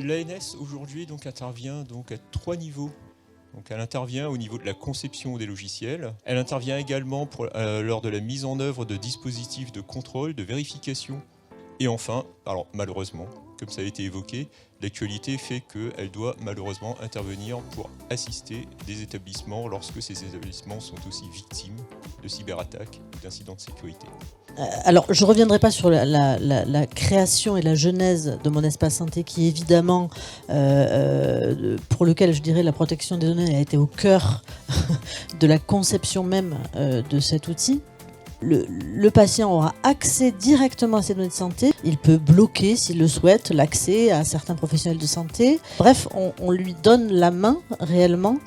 L'ANS aujourd'hui donc intervient donc à 3 niveaux. Donc elle intervient au niveau de la conception des logiciels. Elle intervient également lors de la mise en œuvre de dispositifs de contrôle, de vérification. Et enfin, alors malheureusement, comme ça a été évoqué, l'actualité fait qu'elle doit malheureusement intervenir pour assister des établissements lorsque ces établissements sont aussi victimes de cyberattaques ou d'incidents de sécurité. Alors, je ne reviendrai pas sur la création et la genèse de mon espace santé, qui évidemment, pour lequel je dirais la protection des données a été au cœur de la conception même de cet outil. Le patient aura accès directement à ses données de santé. Il peut bloquer, s'il le souhaite, l'accès à certains professionnels de santé. Bref, on lui donne la main réellement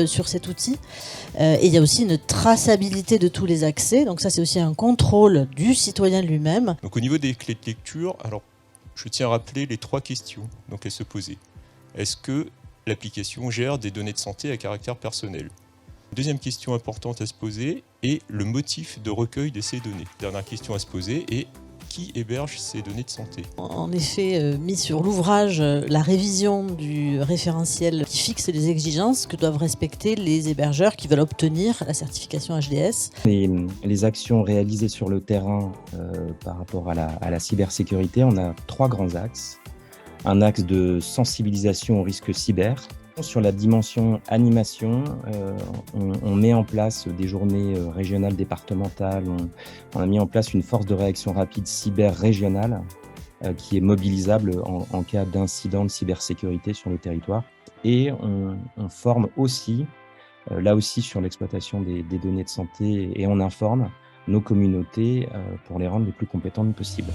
sur cet outil. Et il y a aussi une traçabilité de tous les accès. Donc ça, c'est aussi un contrôle du citoyen lui-même. Donc au niveau des clés de lecture, alors je tiens à rappeler les 3 questions donc à se poser. Est-ce que l'application gère des données de santé à caractère personnel ? Deuxième question importante à se poser est le motif de recueil de ces données. Dernière question à se poser est qui héberge ces données de santé ? En effet, mis sur l'ouvrage la révision du référentiel qui fixe les exigences que doivent respecter les hébergeurs qui veulent obtenir la certification HDS. Les actions réalisées sur le terrain par rapport à la cybersécurité, on a 3 grands axes. Un axe de sensibilisation au risque cyber. Sur la dimension animation, on met en place des journées régionales, départementales. On a mis en place une force de réaction rapide cyber régionale qui est mobilisable en cas d'incident de cybersécurité sur le territoire. Et on forme aussi, là aussi sur l'exploitation des données de santé, et on informe nos communautés pour les rendre les plus compétentes possibles.